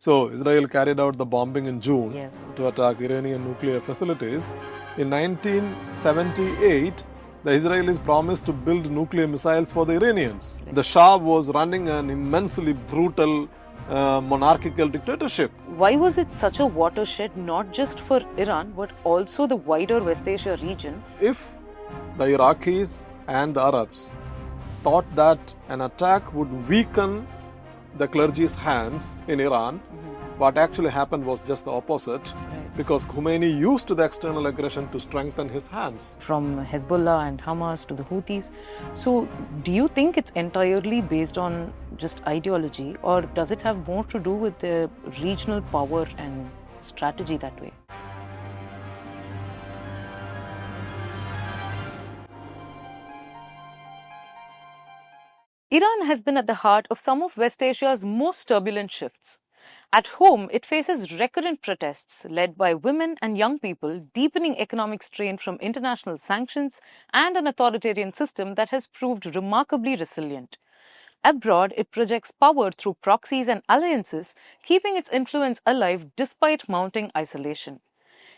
So Israel carried out the bombing in June Yes. to attack Iranian nuclear facilities. In 1978, the Israelis promised to build nuclear missiles for the Iranians. The Shah was running an immensely brutal monarchical dictatorship. Why was it such a watershed, not just for Iran, but also the wider West Asia region? If the Iraqis and the Arabs thought that an attack would weaken the clergy's hands in Iran, what actually happened was just the opposite, because Khomeini used the external aggression to strengthen his hands. From Hezbollah and Hamas to the Houthis. So, do you think it's entirely based on just ideology, or does it have more to do with the regional power and strategy that way? Iran has been at the heart of some of West Asia's most turbulent shifts. At home, it faces recurrent protests led by women and young people, deepening economic strain from international sanctions and an authoritarian system that has proved remarkably resilient. Abroad, it projects power through proxies and alliances, keeping its influence alive despite mounting isolation.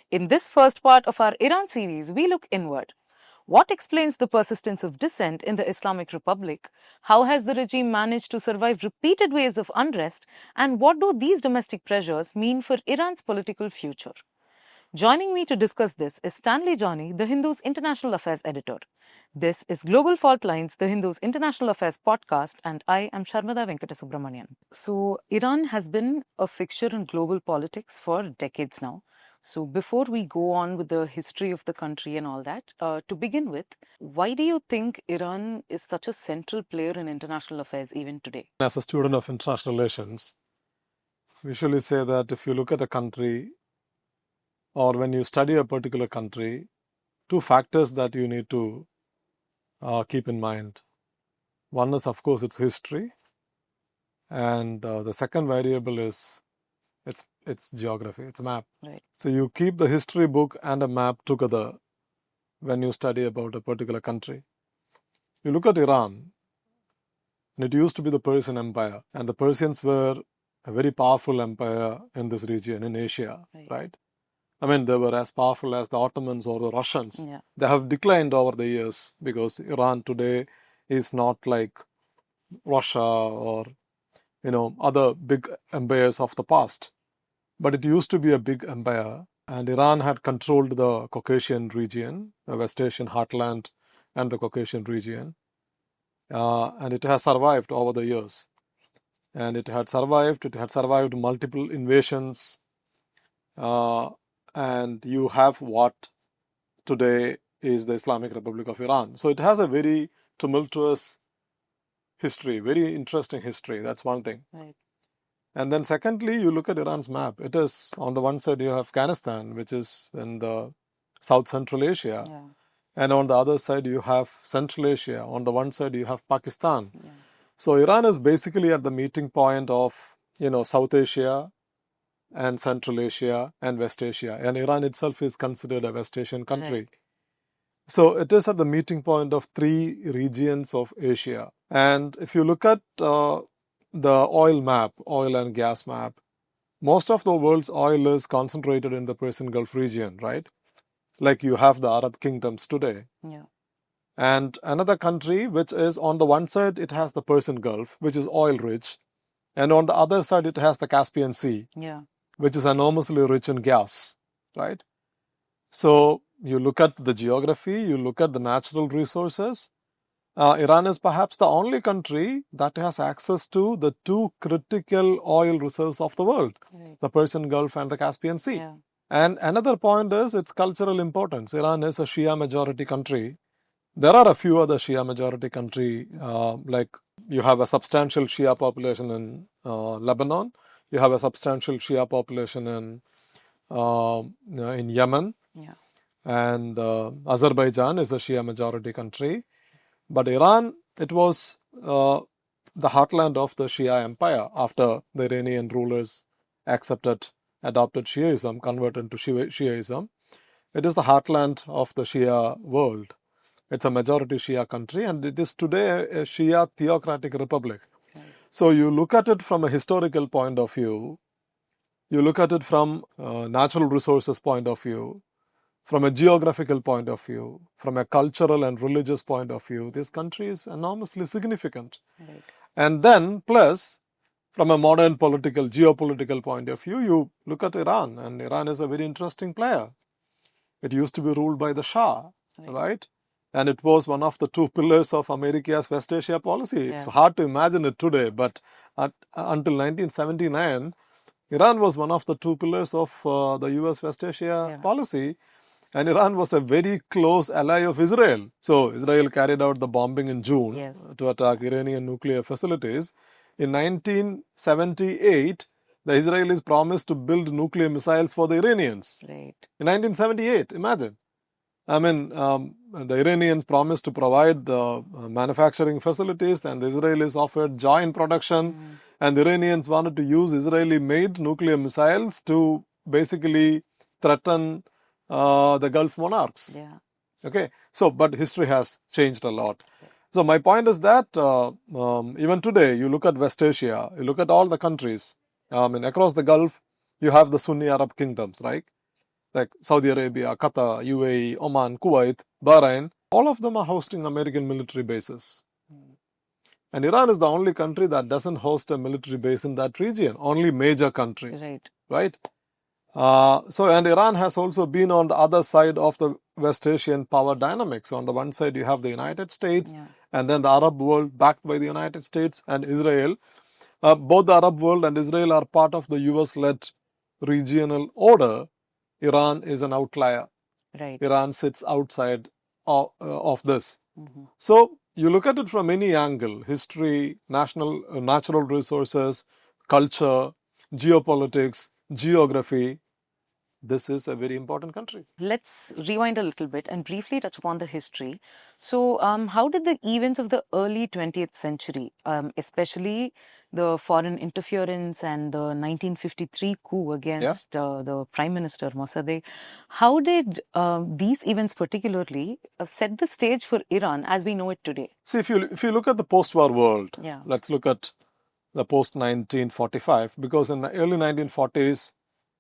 In this first part of our Iran series, we look inward. What explains the persistence of dissent in the Islamic Republic? How has the regime managed to survive repeated waves of unrest? And what do these domestic pressures mean for Iran's political future? Joining me to discuss this is Stanley Johnny, The Hindu's International Affairs editor. This is Global Faultlines, The Hindu's International Affairs podcast, and I am Sharmada Venkatesubramanian. So, Iran has been a fixture in global politics for decades now. So before we go on with the history of the country and all that, to begin with, why do you think Iran is such a central player in international affairs even today? As a student of international relations, we usually say that if you look at a country or when you study a particular country, two factors that you need to keep in mind. One is, of course, its history, and the second variable is its geography, its map. Right. So you keep the history book and a map together when you study about a particular country. You look at Iran, and it used to be the Persian Empire, and the Persians were a very powerful empire in this region, in Asia, right? I mean, they were as powerful as the Ottomans or the Russians. Yeah. They have declined over the years because Iran today is not like Russia or, other big empires of the past. But it used to be a big empire, and Iran had controlled the Caucasian region, the West Asian heartland and the Caucasian region. And it has survived over the years. And it had survived multiple invasions. And you have what today is the Islamic Republic of Iran. So it has a very tumultuous history, very interesting history. That's one thing. Right. And then secondly, you look at Iran's map. It is, on the one side, you have Afghanistan, which is in the South Central Asia. Yeah. And on the other side, you have Central Asia. On the one side, you have Pakistan. Yeah. So Iran is basically at the meeting point of, South Asia and Central Asia and West Asia. And Iran itself is considered a West Asian country. Right. So it is at the meeting point of three regions of Asia. And if you look at the oil map, oil and gas map, most of the world's oil is concentrated in the Persian Gulf region, right? Like you have the Arab kingdoms today. Yeah. And another country, which is on the one side, it has the Persian Gulf, which is oil rich. And on the other side, it has the Caspian Sea, Yeah. which is enormously rich in gas, right? So you look at the geography, you look at the natural resources. Iran is perhaps the only country that has access to the two critical oil reserves of the world, Right. the Persian Gulf and the Caspian Sea. Yeah. And another point is its cultural importance. Iran is a Shia majority country. There are a few other Shia majority countries, like you have a substantial Shia population in Lebanon. You have a substantial Shia population in Yemen. Yeah. And Azerbaijan is a Shia majority country. But Iran, it was the heartland of the Shia empire after the Iranian rulers adopted Shiaism, converted to Shiaism. It is the heartland of the Shia world. It's a majority Shia country, and it is today a Shia theocratic republic. Right. So you look at it from a historical point of view, you look at it from a natural resources point of view, from a geographical point of view, from a cultural and religious point of view, this country is enormously significant. Right. And then, plus, from a modern political, geopolitical point of view, you look at Iran, and Iran is a very interesting player. It used to be ruled by the Shah, right? And it was one of the two pillars of America's West Asia policy. It's hard to imagine it today, but until 1979, Iran was one of the two pillars of the US West Asia policy. And Iran was a very close ally of Israel. So Israel carried out the bombing in June to attack Iranian nuclear facilities. In 1978, the Israelis promised to build nuclear missiles for the Iranians. Right. In 1978, imagine. I mean, the Iranians promised to provide manufacturing facilities, and the Israelis offered joint production. And the Iranians wanted to use Israeli-made nuclear missiles to basically threaten the Gulf monarchs. Yeah. Okay, so but history has changed a lot. So my point is that even today, you look at West Asia, you look at all the countries. Across the Gulf, you have the Sunni Arab kingdoms, right? Like Saudi Arabia, Qatar, UAE, Oman, Kuwait, Bahrain. All of them are hosting American military bases. And Iran is the only country that doesn't host a military base in that region. Only major country. Right? And Iran has also been on the other side of the West Asian power dynamics. On the one side, you have the United States, and then the Arab world backed by the United States and Israel. Both the Arab world and Israel are part of the US-led regional order. Iran is an outlier. Right. Iran sits outside of this. So you look at it from any angle: history, natural resources, culture, geopolitics, geography. This is a very important country. Let's rewind a little bit and briefly touch upon the history. So, how did the events of the early 20th century, especially the foreign interference and the 1953 coup against the Prime Minister Mossadegh, how did these events particularly set the stage for Iran as we know it today? See, if you look at the post-war world, let's look at the post-1945, because in the early 1940s,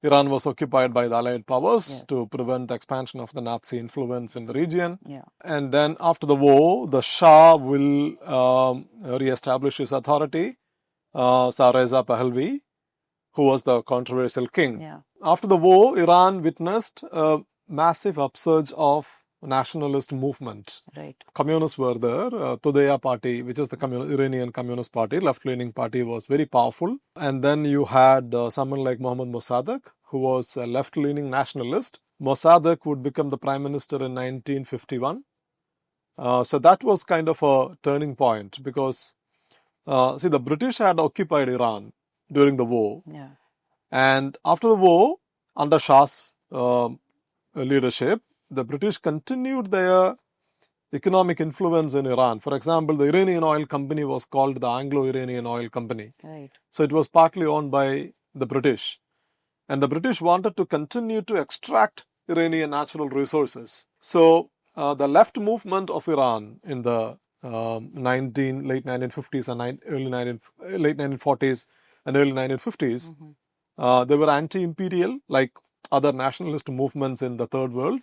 Iran was occupied by the Allied powers to prevent the expansion of the Nazi influence in the region. And then after the war, the Shah will re-establish his authority, Shah Reza Pahlavi, who was the controversial king. After the war, Iran witnessed a massive upsurge of nationalist movement. Communists were there. Tudea party, which is the Iranian Communist Party, left-leaning party, was very powerful. And then you had someone like Mohammad Mossadegh, who was a left-leaning nationalist. Mossadegh would become the prime minister in 1951. So that was kind of a turning point because, the British had occupied Iran during the war. And after the war, under Shah's leadership, the British continued their economic influence in Iran. For example, the Iranian Oil Company was called the Anglo-Iranian Oil Company. So it was partly owned by the British. And the British wanted to continue to extract Iranian natural resources. So the left movement of Iran in the late 1950s and late 1940s and early 1950s, they were anti-imperial, like other nationalist movements in the third world.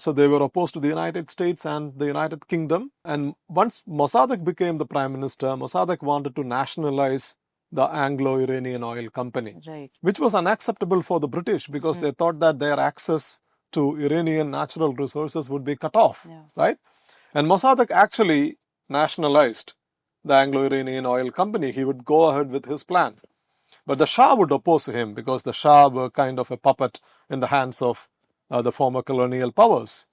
So they were opposed to the United States and the United Kingdom. And once Mossadegh became the prime minister, Mossadegh wanted to nationalize the Anglo-Iranian Oil Company, which was unacceptable for the British because they thought that their access to Iranian natural resources would be cut off, right? And Mossadegh actually nationalized the Anglo-Iranian Oil Company. He would go ahead with his plan. But the Shah would oppose him because the Shah were kind of a puppet in the hands of the former colonial powers.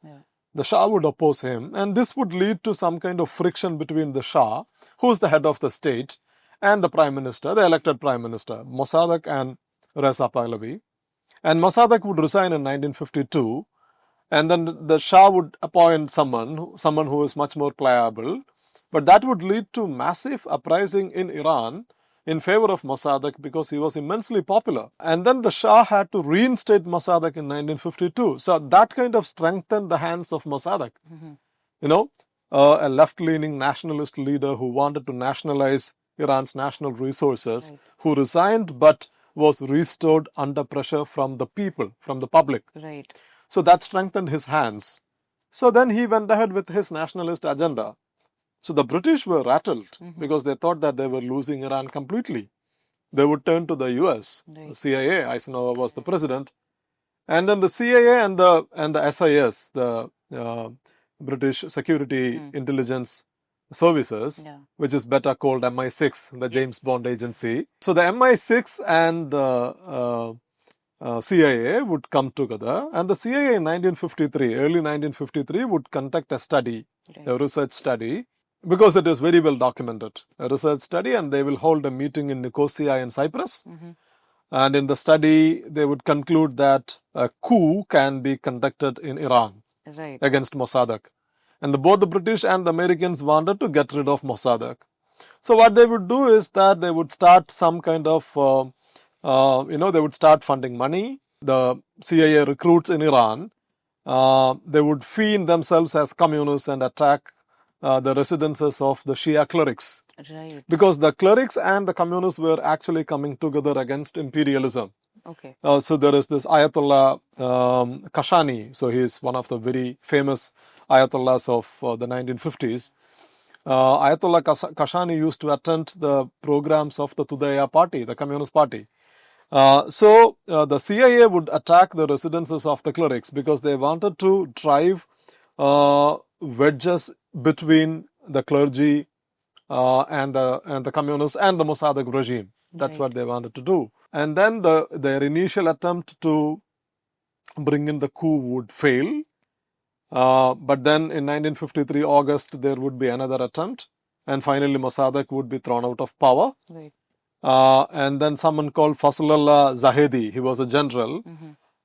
The Shah would oppose him, and this would lead to some kind of friction between the Shah, who is the head of the state, and the prime minister, the elected prime minister, Mossadegh and Reza Pahlavi. And Mossadegh would resign in 1952, and then the Shah would appoint someone who is much more pliable. But that would lead to massive uprising in Iran in favor of Mossadegh because he was immensely popular. And then the Shah had to reinstate Mossadegh in 1952. So that kind of strengthened the hands of Mossadegh. A left-leaning nationalist leader who wanted to nationalize Iran's national resources, who resigned but was restored under pressure from the people, from the public. Right. So that strengthened his hands. So then he went ahead with his nationalist agenda. So the British were rattled because they thought that they were losing Iran completely. They would turn to the US, Right. CIA. Eisenhower was the president. And then the CIA and the SIS, the British Security Intelligence Services, which is better called MI6, the James Bond agency. So the MI6 and the CIA would come together, and the CIA in 1953, early 1953, would conduct a study, a research study, because it is very well documented, a research study, and they will hold a meeting in Nicosia in Cyprus. And in the study, they would conclude that a coup can be conducted in Iran against Mossadegh. And both the British and the Americans wanted to get rid of Mossadegh. So what they would do is that they would start some kind of, they would start funding money. The CIA recruits in Iran, they would feign themselves as communists and attack the residences of the Shia clerics. Right. Because the clerics and the communists were actually coming together against imperialism. Okay. So there is this Ayatollah Kashani. So he is one of the very famous Ayatollahs of the 1950s. Ayatollah Kashani used to attend the programs of the Tudaya party, the Communist Party. So the CIA would attack the residences of the clerics because they wanted to drive wedges between the clergy and the communists and the Mossadegh regime. That's what they wanted to do. And then their initial attempt to bring in the coup would fail. But then in 1953 August, there would be another attempt. And finally, Mossadegh would be thrown out of power. Right. And then someone called Fazlullah Zahedi, he was a general,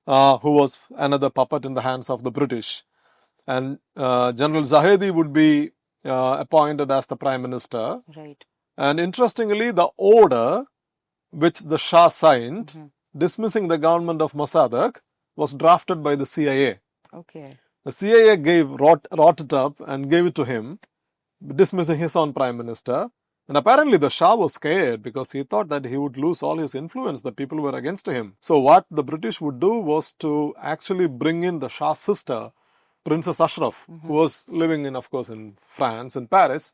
who was another puppet in the hands of the British. And General Zahedi would be appointed as the Prime Minister. Right. And interestingly, the order which the Shah signed, dismissing the government of Mossadegh, was drafted by the CIA. Okay. The CIA wrote it up and gave it to him, dismissing his own Prime Minister. And apparently the Shah was scared because he thought that he would lose all his influence. The people were against him. So what the British would do was to actually bring in the Shah's sister, Princess Ashraf, who was living in, of course, in France, in Paris.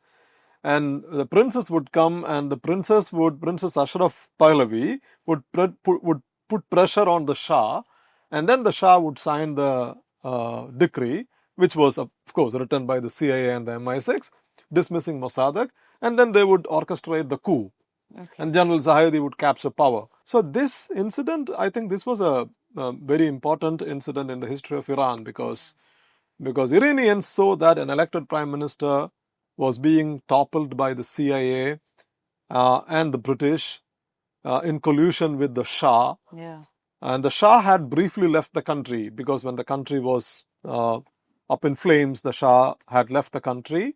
And the princess would come, and Princess Ashraf Pahlavi would put pressure on the Shah, and then the Shah would sign the decree, which was, of course, written by the CIA and the MI6, dismissing Mossadegh, and then they would orchestrate the coup. Okay. And General Zahedi would capture power. So this incident, I think this was a very important incident in the history of Iran because Iranians saw that an elected prime minister was being toppled by the CIA and the British in collusion with the Shah. Yeah. And the Shah had briefly left the country because when the country was up in flames, the Shah had left the country.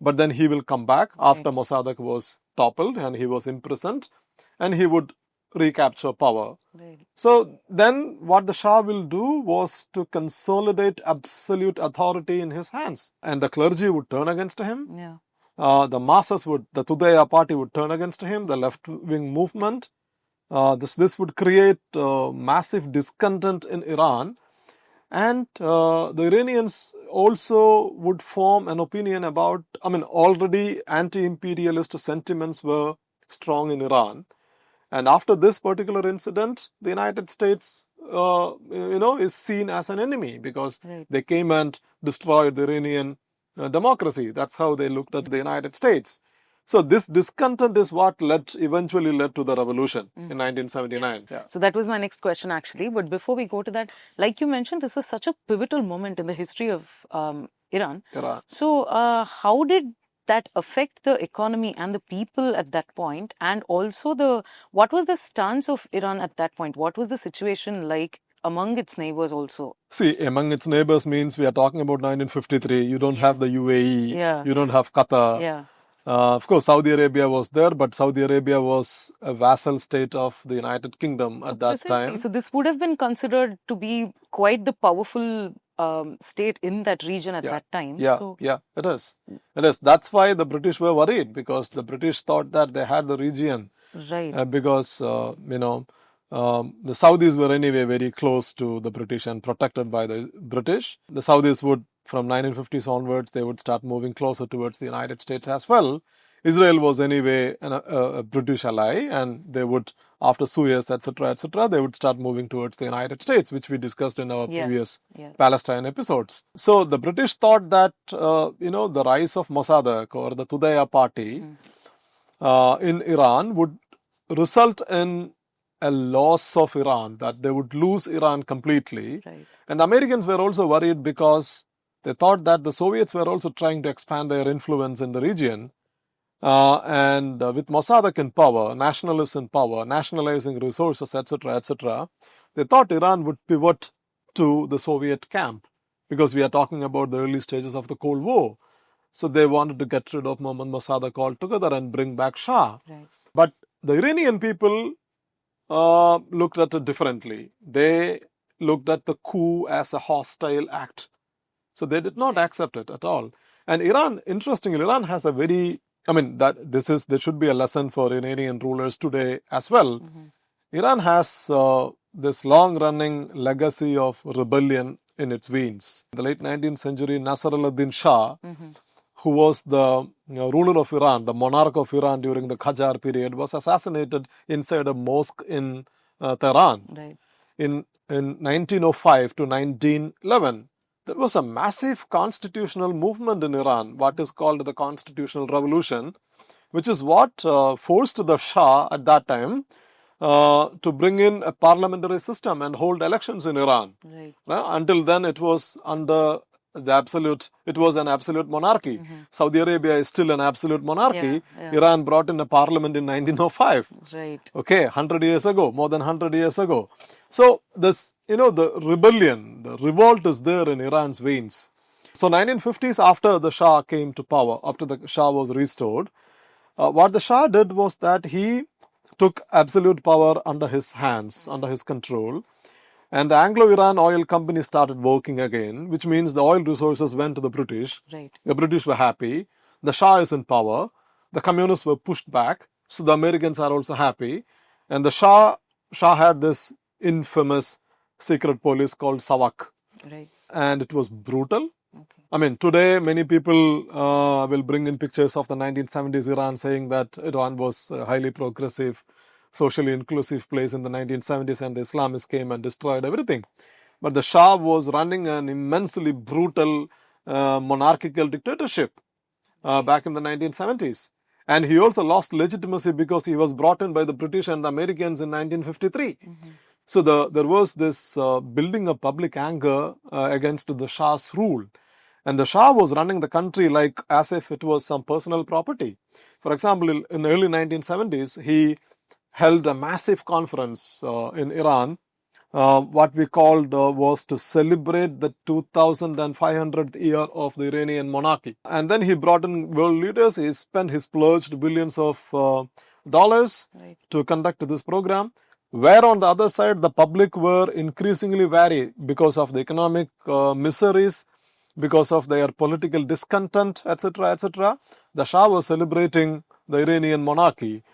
But then he will come back after Mossadegh was toppled and he was imprisoned, and he would recapture power. Right. So then what the Shah will do was to consolidate absolute authority in his hands. And the clergy would turn against him. Yeah. The masses the Tudaya party would turn against him, the left-wing movement. This would create massive discontent in Iran. And the Iranians also would form an opinion about, already anti-imperialist sentiments were strong in Iran. And after this particular incident, the United States, is seen as an enemy because they came and destroyed the Iranian democracy. That's how they looked at the United States. So this discontent is what eventually led to the revolution in 1979. Yeah. So that was my next question, actually. But before we go to that, like you mentioned, this was such a pivotal moment in the history of Iran. So how did that affect the economy and the people at that point? And also what was the stance of Iran at that point? What was the situation like among its neighbors also? See, among its neighbors means we are talking about 1953. You don't have the UAE. Yeah. You don't have Qatar. Yeah. Of course, Saudi Arabia was there, but Saudi Arabia was a vassal state of the United Kingdom at that time. So this would have been considered to be quite the powerful state in that region at that time. Yeah, it is. It is. That's why the British were worried, because the British thought that they had the region. Right. Because, The Saudis were anyway very close to the British and protected by the British. The Saudis would, from 1950s onwards, they would start moving closer towards the United States as well. Israel was anyway a British ally, and they would, after Suez, etc., they would start moving towards the United States, which we discussed in our previous Palestine episodes. So the British thought that, the rise of Mossadegh or the Tudaya party in Iran would result in a loss of Iran, that they would lose Iran completely. Right. And the Americans were also worried because they thought that the Soviets were also trying to expand their influence in the region. And with Mossadegh in power, nationalists in power, nationalizing resources, etc., they thought Iran would pivot to the Soviet camp, because we are talking about the early stages of the Cold War. So they wanted to get rid of Mohammad Mossadegh altogether and bring back Shah. Right. But the Iranian people looked at it differently. They looked at the coup as a hostile act. So they did not accept it at all. And Iran, interestingly, Iran has a very, there should be a lesson for Iranian rulers today as well. Iran has this long-running legacy of rebellion in its veins. In the late 19th century, Nasr al-Din Shah, who was the ruler of Iran, the monarch of Iran during the Qajar period, was assassinated inside a mosque in Tehran. Right. In 1905 to 1911. There was a massive constitutional movement in Iran, what is called the Constitutional Revolution, which is what forced the Shah at that time to bring in a parliamentary system and hold elections in Iran. Right. Until then, it was under it was an absolute monarchy. Saudi Arabia is still an absolute monarchy. Iran brought in a parliament in 1905. Right. Okay, 100 years ago, more than 100 years ago. So this, the rebellion, the revolt is there in Iran's veins. So 1950s, after the Shah came to power, after the Shah was restored, what the Shah did was that he took absolute power under his hands, under his control. And the Anglo-Iran Oil Company started working again, which means the oil resources went to the British. Right. The British were happy. The Shah is in power. The communists were pushed back. So the Americans are also happy. And the Shah had this infamous secret police called SAVAK. Right. And it was brutal. Okay. Today many people will bring in pictures of the 1970s Iran, saying that Iran was a highly progressive, socially inclusive place in the 1970s, and the Islamists came and destroyed everything. But the Shah was running an immensely brutal monarchical dictatorship back in the 1970s. And he also lost legitimacy because he was brought in by the British and the Americans in 1953. So there was this building of public anger against the Shah's rule. And the Shah was running the country like as if it was some personal property. For example, in the early 1970s, he held a massive conference in Iran. What we called was to celebrate the 2500th year of the Iranian monarchy. And then he brought in world leaders. He spent his pledged billions of dollars to conduct this program. Where on the other side, the public were increasingly wary because of the economic miseries, because of their political discontent, etc. The Shah was celebrating the Iranian monarchy.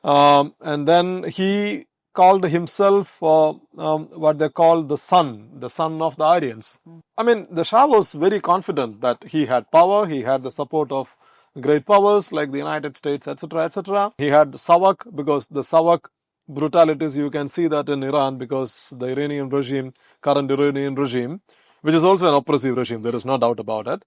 And then he called himself what they call the son of the Aryans. The Shah was very confident that he had power, he had the support of great powers like the United States, etc. He had SAVAK, because the SAVAK brutalities, you can see that in Iran, because the Iranian regime, current Iranian regime, which is also an oppressive regime, there is no doubt about it.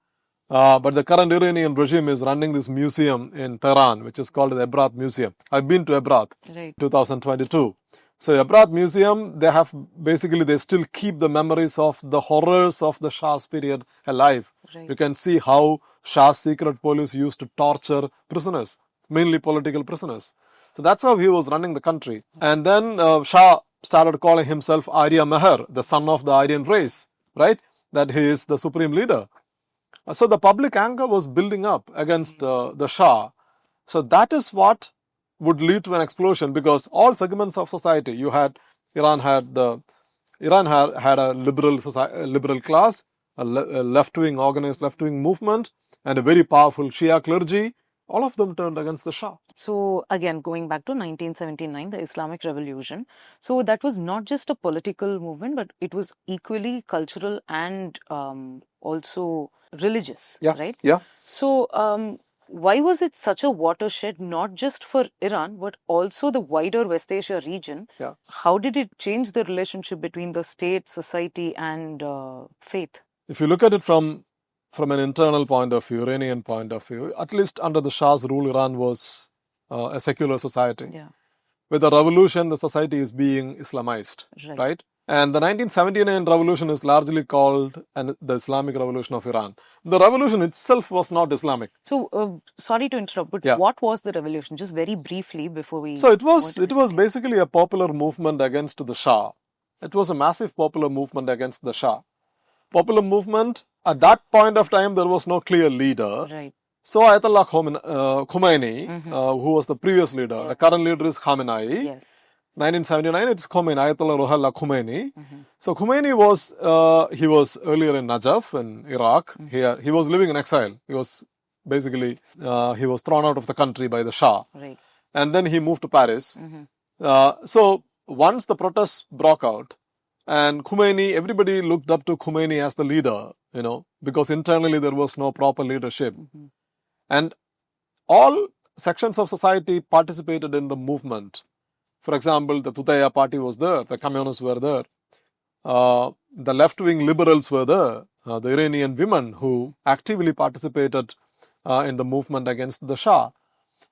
But the current Iranian regime is running this museum in Tehran, which is called the Ebrat Museum. I've been to Ebrat, 2022. So Ebrat Museum, they still keep the memories of the horrors of the Shah's period alive. You can see how Shah's secret police used to torture prisoners, mainly political prisoners. So that's how he was running the country. And then Shah started calling himself Arya Meher, the son of the Aryan race, right? That he is the supreme leader. So the public anger was building up against the Shah. So that is what would lead to an explosion, because all segments of society, Iran had a liberal class, a left-wing, organized left-wing movement, and a very powerful Shia clergy, All of them turned against the Shah. So, again, going back to 1979, the Islamic Revolution. So, that was not just a political movement, but it was equally cultural and also religious, Yeah, right? yeah. So, why was it such a watershed, not just for Iran, but also the wider West Asia region? Yeah. How did it change the relationship between the state, society, and faith? If you look at it from an internal point of view, Iranian point of view, at least under the Shah's rule, Iran was a secular society. Yeah, With the revolution, the society is being Islamized, right? And the 1979 revolution is largely called the Islamic Revolution of Iran. The revolution itself was not Islamic. So, sorry to interrupt, but Yeah. what was the revolution? Just very briefly before we. So it was basically a popular movement against the Shah. It was a massive popular movement against the Shah. Popular movement, at that point of time, there was no clear leader. Right. So Ayatollah Khomeini, who was the previous leader, the current leader is Khamenei. Yes. 1979, it's Khomeini, Ayatollah Ruhollah Khomeini. So Khomeini was earlier in Najaf in Iraq. He was living in exile. He was basically he was thrown out of the country by the Shah. Right. And then he moved to Paris. So once the protests broke out, and Khomeini, everybody looked up to Khomeini as the leader, because internally there was no proper leadership. And all sections of society participated in the movement. For example, the Tutaya party was there, the communists were there, the left-wing liberals were there, the Iranian women who actively participated in the movement against the Shah.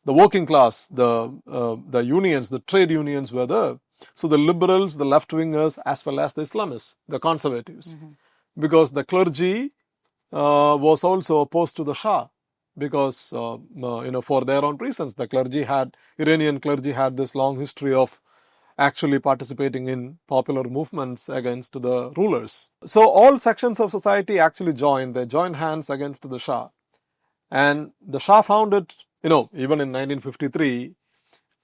The working class, the unions, the trade unions were there. So the liberals, the left-wingers, as well as the Islamists, the conservatives. Because the clergy was also opposed to the Shah. Because, for their own reasons, Iranian clergy had this long history of actually participating in popular movements against the rulers. So all sections of society actually joined hands against the Shah. And the Shah found it, even in 1953,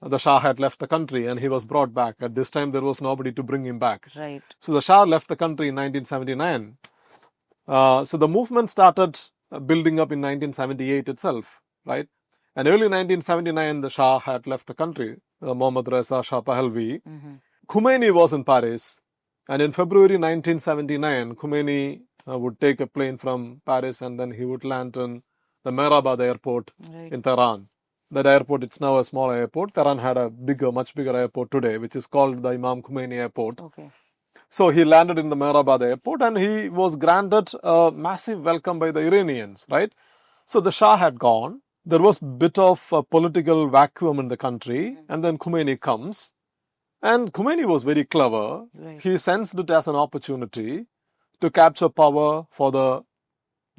the Shah had left the country and he was brought back. At this time, there was nobody to bring him back. Right. So the Shah left the country in 1979. So the movement started building up in 1978 itself, right? And early 1979, the Shah had left the country, Mohammad Reza Shah Pahlavi. Khomeini was in Paris. And in February 1979, Khomeini would take a plane from Paris and then he would land in the Mehrabad airport in Tehran. That airport, it's now a small airport. Tehran had a much bigger airport today, which is called the Imam Khomeini Airport. Okay. So he landed in the Mehrabad airport and he was granted a massive welcome by the Iranians, right? So the Shah had gone. There was a bit of a political vacuum in the country. And then Khomeini comes. And Khomeini was very clever. Right. He sensed it as an opportunity to capture power for the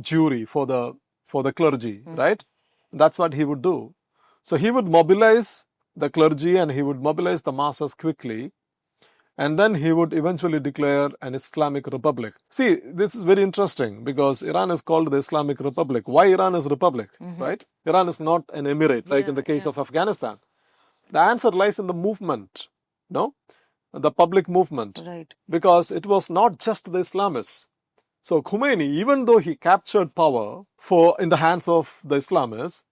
Jewry, for the clergy, right? That's what he would do. So he would mobilize the clergy and he would mobilize the masses quickly. And then he would eventually declare an Islamic Republic. See, this is very interesting because Iran is called the Islamic Republic. Why Iran is Republic, right? Iran is not an emirate like in the case of Afghanistan. The answer lies in the movement, the public movement. Right. Because it was not just the Islamists. So Khomeini, even though he captured power in the hands of the Islamists,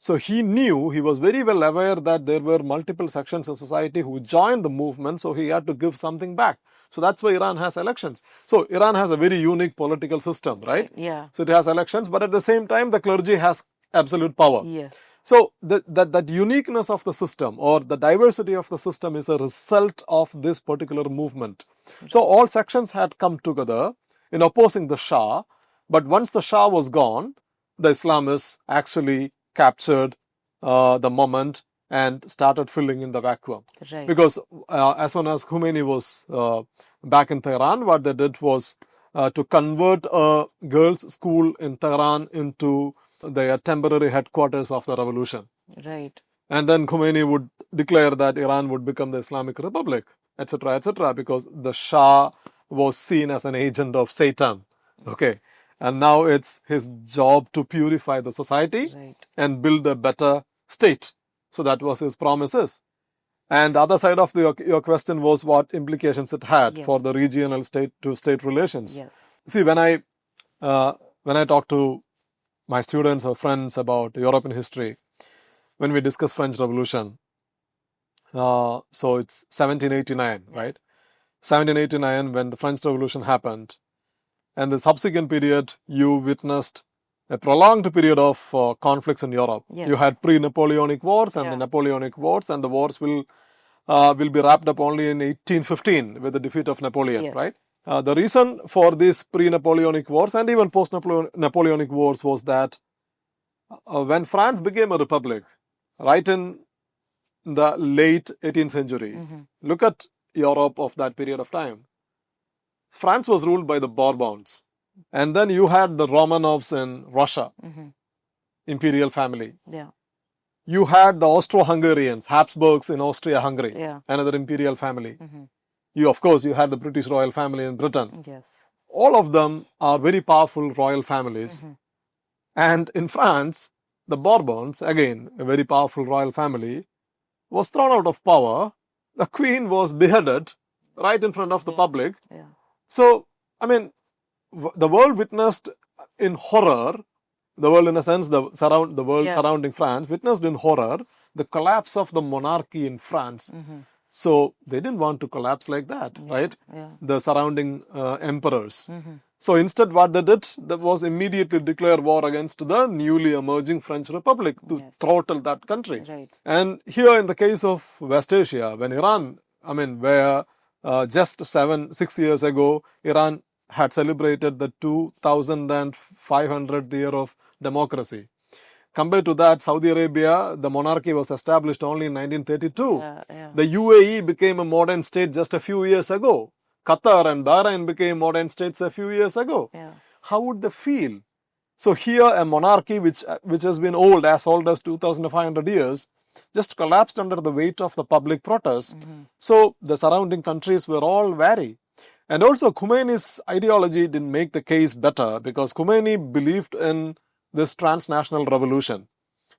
so he was very well aware that there were multiple sections of society who joined the movement, so he had to give something back. So that's why Iran has elections. So Iran has a very unique political system, right? Yeah. So it has elections, but at the same time, the clergy has absolute power. Yes. So that uniqueness of the system or the diversity of the system is a result of this particular movement. So all sections had come together in opposing the Shah, but once the Shah was gone, the Islamists actually captured the moment and started filling in the vacuum. Right. Because as soon as Khomeini was back in Tehran, what they did was to convert a girls' school in Tehran into the temporary headquarters of the revolution. Right. And then Khomeini would declare that Iran would become the Islamic Republic, etc., because the Shah was seen as an agent of Satan. Okay. And now it's his job to purify the society and build a better state. So that was his promises. And the other side of your question was what implications it had for the regional state-to-state relations. Yes. See, when I talk to my students or friends about European history, when we discuss French Revolution. So it's 1789, right? 1789 when the French Revolution happened. And the subsequent period, you witnessed a prolonged period of conflicts in Europe. Yes. You had pre-Napoleonic wars and Yeah. the Napoleonic wars, and the wars will be wrapped up only in 1815 with the defeat of Napoleon, Yes. right? The reason for these pre-Napoleonic wars and even post-Napoleonic wars was that when France became a republic, right in the late 18th century, look at Europe of that period of time. France was ruled by the Bourbons. And then you had the Romanovs in Russia, imperial family. Yeah. You had the Austro-Hungarians, Habsburgs in Austria-Hungary, Yeah. another imperial family. You, of course, you had the British royal family in Britain. Yes. All of them are very powerful royal families. And in France, the Bourbons, again, a very powerful royal family, was thrown out of power. The queen was beheaded right in front of the public. Yeah. So, I mean, the world witnessed in horror, the world in a sense, the world surrounding France, witnessed in horror the collapse of the monarchy in France. So they didn't want to collapse like that, right? Yeah. The surrounding emperors. So instead what they did, that was immediately declare war against the newly emerging French Republic to throttle that country. Right. And here in the case of West Asia, when Iran, where just 6 years ago, Iran had celebrated the 2500th year of democracy. Compared to that, Saudi Arabia, the monarchy was established only in 1932. The UAE became a modern state just a few years ago. Qatar and Bahrain became modern states a few years ago. How would they feel? So here a monarchy which has been old as 2,500 years, just collapsed under the weight of the public protest. So the surrounding countries were all wary. And also Khomeini's ideology didn't make the case better, because Khomeini believed in this transnational revolution.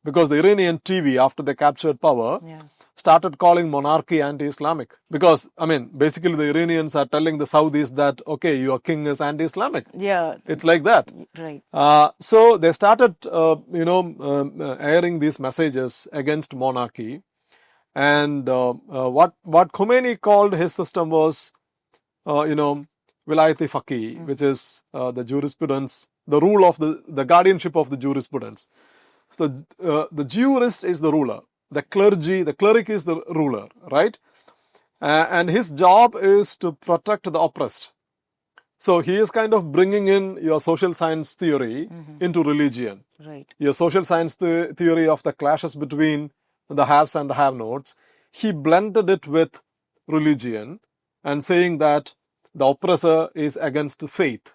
Because the Iranian TV, after they captured power, started calling monarchy anti-Islamic. Because, basically the Iranians are telling the Saudis that, okay, your king is anti-Islamic. Yeah. It's like that. Right. So they started, airing these messages against monarchy. And what Khomeini called his system was, Vilayat-e Faqih, which is the jurisprudence, the rule of the guardianship of the jurisprudence. So the jurist is the ruler. The cleric is the ruler, right? And his job is to protect the oppressed. So he is kind of bringing in your social science theory into religion. Right. Your social science theory of the clashes between the haves and the have-nots, he blended it with religion and saying that the oppressor is against faith,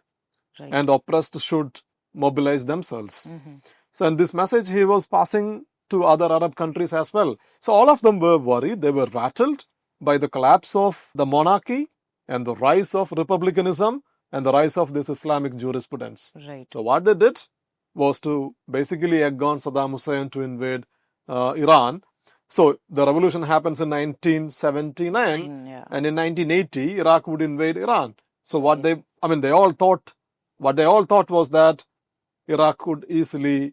and the oppressed should mobilize themselves. So, and this message he was passing to other Arab countries as well. So all of them were worried. They were rattled by the collapse of the monarchy and the rise of republicanism and the rise of this Islamic jurisprudence. Right. So what they did was to basically egg on Saddam Hussein to invade Iran. So the revolution happens in 1979, and in 1980, Iraq would invade Iran. So what they all thought was that Iraq could easily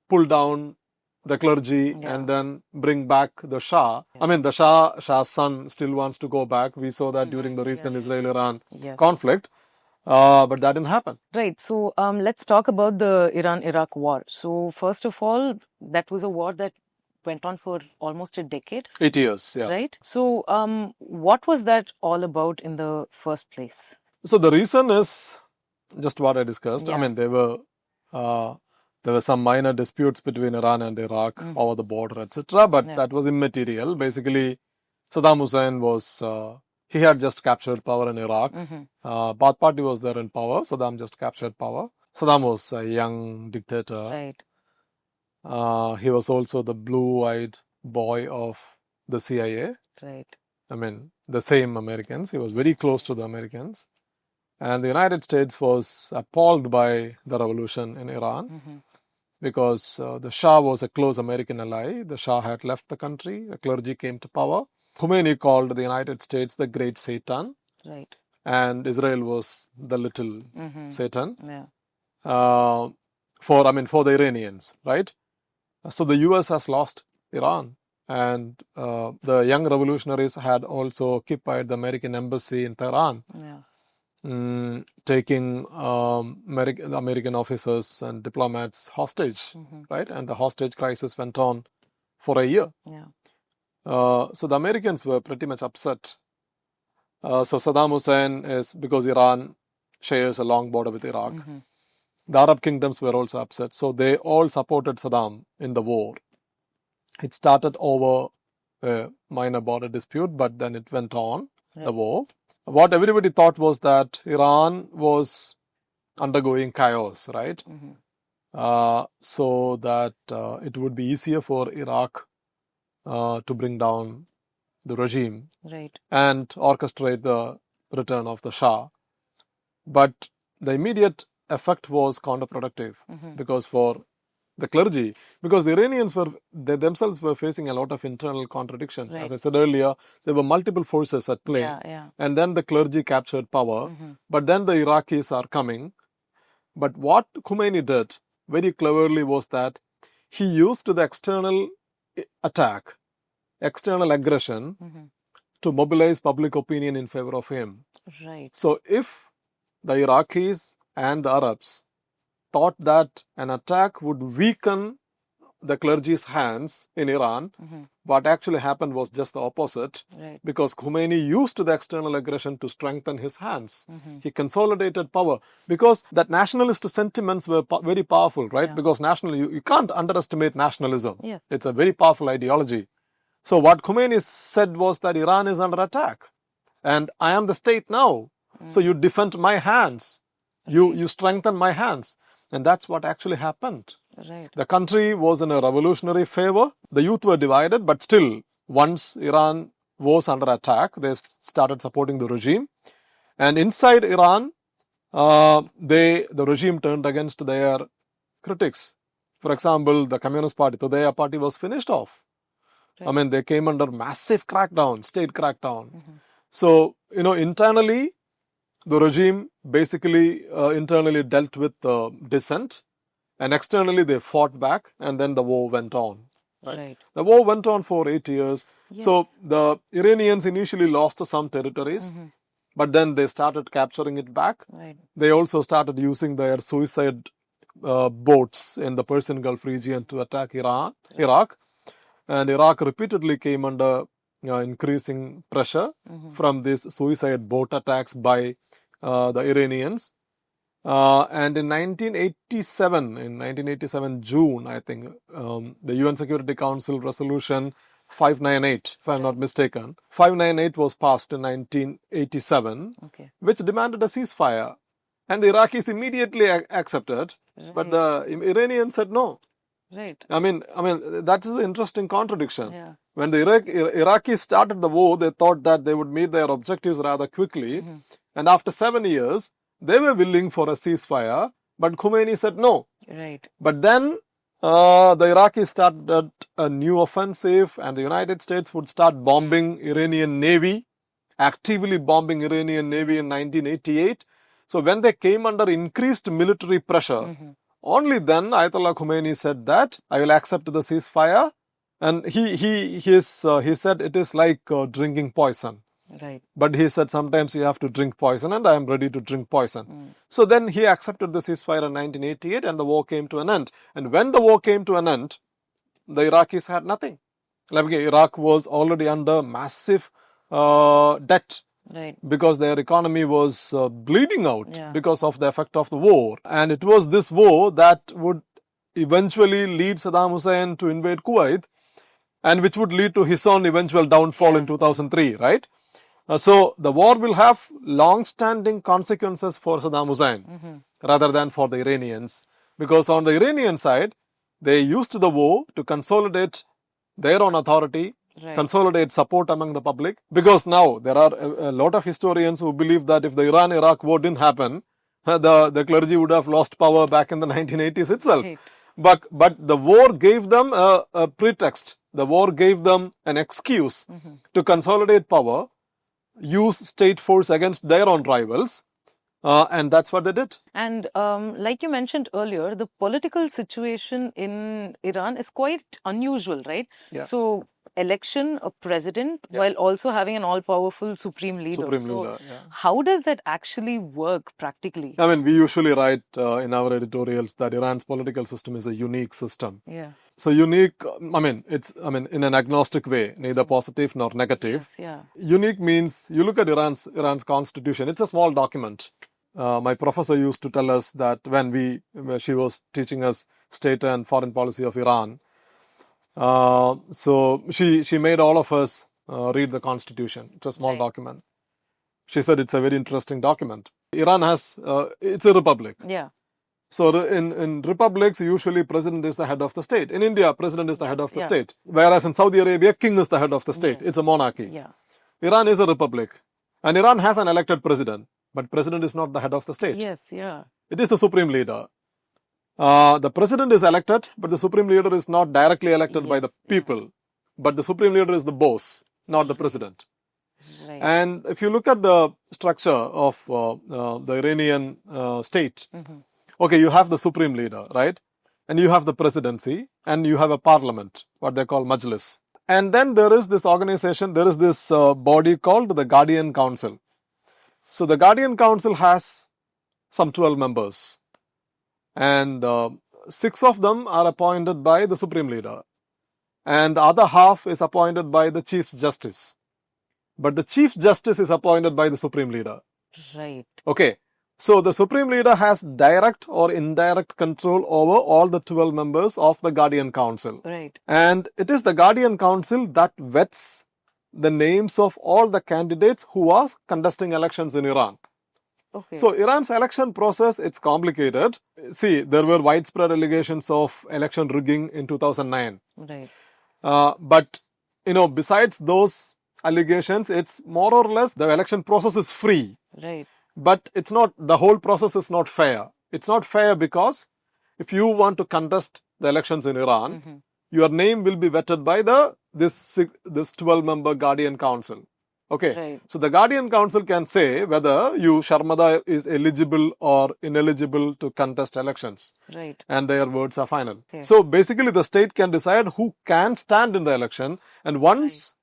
pull down the clergy and then bring back the Shah. The Shah's son still wants to go back. We saw that during the recent Israel-Iran conflict. But that didn't happen. Right. So let's talk about the Iran-Iraq war. So first of all, that was a war that went on for almost a decade. 8 years, yeah. Right. So what was that all about in the first place? So the reason is just what I discussed. There were some minor disputes between Iran and Iraq over the border, etc. But that was immaterial. Basically, Saddam Hussein he had just captured power in Iraq. Baath Party was there in power. Saddam just captured power. Saddam was a young dictator. Right. He was also the blue-eyed boy of the CIA. Right. The same Americans. He was very close to the Americans. And the United States was appalled by the revolution in Iran because the Shah was a close American ally. The Shah had left the country. The clergy came to power. Khomeini called the United States the Great Satan. Right. And Israel was the little Satan. Yeah. For the Iranians, right? So the US has lost Iran. And the young revolutionaries had also occupied the American embassy in Tehran, taking the American officers and diplomats hostage, right? And the hostage crisis went on for a year. So the Americans were pretty much upset. So Saddam Hussein is, because Iran shares a long border with Iraq. The Arab kingdoms were also upset. So they all supported Saddam in the war. It started over a minor border dispute, but then it went on, the war. What everybody thought was that Iran was undergoing chaos, right? So that it would be easier for Iraq to bring down the regime and orchestrate the return of the Shah. But the immediate effect was counterproductive because for the clergy, because the Iranians they themselves were facing a lot of internal contradictions. As I said earlier, there were multiple forces at play. And then the clergy captured power. But then the Iraqis are coming. But what Khomeini did very cleverly was that he used the external attack, external aggression to mobilize public opinion in favor of him. So if the Iraqis and the Arabs thought that an attack would weaken the clergy's hands in Iran, what actually happened was just the opposite, because Khomeini used the external aggression to strengthen his hands. He consolidated power because that nationalist sentiments were very powerful, right? Because you can't underestimate nationalism. It's a very powerful ideology. So what Khomeini said was that Iran is under attack and I am the state now. So you defend my hands. You strengthen my hands. And that's what actually happened. The country was in a revolutionary favor. The youth were divided, but still, once Iran was under attack, they started supporting the regime. And inside Iran, the regime turned against their critics. For example, the Communist Party, Tudaya party was finished off. I mean, they came under massive crackdown, state crackdown. So, internally, the regime basically internally dealt with dissent, and externally they fought back, and then the war went on. Right? The war went on for 8 years. So the Iranians initially lost some territories, but then they started capturing it back. They also started using their suicide boats in the Persian Gulf region to attack Iraq. And Iraq repeatedly came under increasing pressure from these suicide boat attacks by the Iranians. And in 1987 June, I think, the UN Security Council resolution 598, if I'm not mistaken, 598 was passed in 1987, which demanded a ceasefire. And the Iraqis immediately accepted, but the Iranians said no. I mean, that is an interesting contradiction. When the Iraqis started the war, they thought that they would meet their objectives rather quickly. And after 7 years, they were willing for a ceasefire, but Khomeini said no. But then the Iraqis started a new offensive, and the United States would start bombing Iranian Navy, actively bombing Iranian Navy in 1988. So when they came under increased military pressure, only then Ayatollah Khomeini said that I will accept the ceasefire, and he said it is like drinking poison. But he said sometimes you have to drink poison, and I am ready to drink poison. So then he accepted the ceasefire in 1988, and the war came to an end. And when the war came to an end, the Iraqis had nothing. Like Iraq was already under massive debt. Because their economy was bleeding out because of the effect of the war. And it was this war that would eventually lead Saddam Hussein to invade Kuwait, and which would lead to his own eventual downfall in 2003, right? So the war will have long-standing consequences for Saddam Hussein rather than for the Iranians. Because on the Iranian side, they used the war to consolidate their own authority, consolidate support among the public, because now there are a lot of historians who believe that if the Iran-Iraq war didn't happen, the clergy would have lost power back in the 1980s itself. But the war gave them a pretext. The war gave them an excuse to consolidate power, use state force against their own rivals, And that's what they did. And like you mentioned earlier, the political situation in Iran is quite unusual, right? Yeah. So, election a president while also having an all-powerful supreme leader. How does that actually work practically? I mean, we usually write in our editorials that Iran's political system is a unique system. Yeah. So unique, it's in an agnostic way, neither positive nor negative. Yes, yeah. Unique means you look at Iran's constitution. It's a small document. My professor used to tell us that when she was teaching us state and foreign policy of Iran. So she made all of us read the constitution. It's a small document. She said it's a very interesting document. Iran has, it's a republic. Yeah. So in republics, usually president is the head of the state. In India, president is the head of the state. Whereas in Saudi Arabia, king is the head of the state. It's a monarchy. Yeah. Iran is a republic. And Iran has an elected president. But president is not the head of the state. Yes, yeah. It is the supreme leader. The president is elected, but the supreme leader is not directly elected by the people. But the supreme leader is the boss, not the president. Right. And if you look at the structure of the Iranian state, okay, you have the supreme leader, right? And you have the presidency, and you have a parliament, what they call Majlis. And then there is this organization, there is this body called the Guardian Council. So the Guardian Council has some 12 members. And 6 of them are appointed by the supreme leader. And the other half is appointed by the Chief Justice. But the Chief Justice is appointed by the supreme leader. Right. Okay. So the supreme leader has direct or indirect control over all the 12 members of the Guardian Council. Right. And it is the Guardian Council that vets the names of all the candidates who are contesting elections in Iran. Okay. So Iran's election process, it's complicated. See, there were widespread allegations of election rigging in 2009. Right. But, besides those allegations, it's more or less the election process is free. Right. But it's not, the whole process is not fair. It's not fair because if you want to contest the elections in Iran, your name will be vetted by this 12-member Guardian Council. Okay. Right. So the Guardian Council can say whether Sharmada is eligible or ineligible to contest elections. Right. And their words are final. Okay. So basically the state can decide who can stand in the election, and once